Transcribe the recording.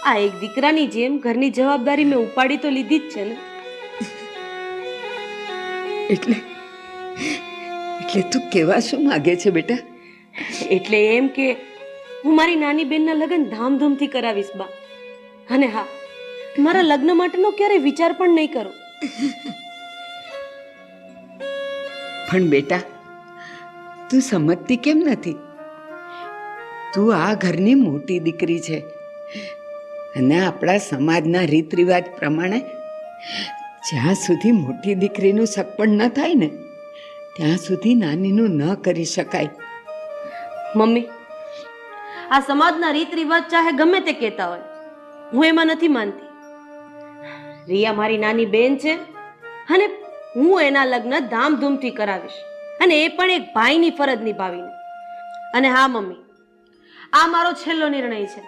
આ એક દીકરાની જેમ ઘરની જવાબદારી મેં ઉપાડી તો લીધી જ છે ને. એટલે એટલે તું કેવા શું માગે છે બેટા? એટલે એમ કે હું મારી નાની બેનના લગ્ન ધામધૂમથી કરાવીશ બા. અને હા, મારા લગ્ન માટેનો ક્યારેય વિચાર પણ નહીં કરું. પણ બેટા, તું સમજતી કેમ નથી? તું આ ઘરની મોટી દીકરી છે અને આપણા સમાજના રીત રિવાજ પ્રમાણે જ્યાં સુધી મોટી દીકરીનું સગપણ ન થાય ને ત્યાં સુધી નાનીનું ન કરી શકાય. મમ્મી, આ સમાજના રીત રિવાજ ચાહે ગમે તે કહેતા હોય, હું એમાં નથી માનતી. રિયા મારી નાની બેન છે અને હું એના લગ્ન ધામધૂમથી કરાવીશ, અને એ પણ એક ભાઈની ફરજ નિભાવીને. અને હા મમ્મી, આ મારો છેલ્લો નિર્ણય છે.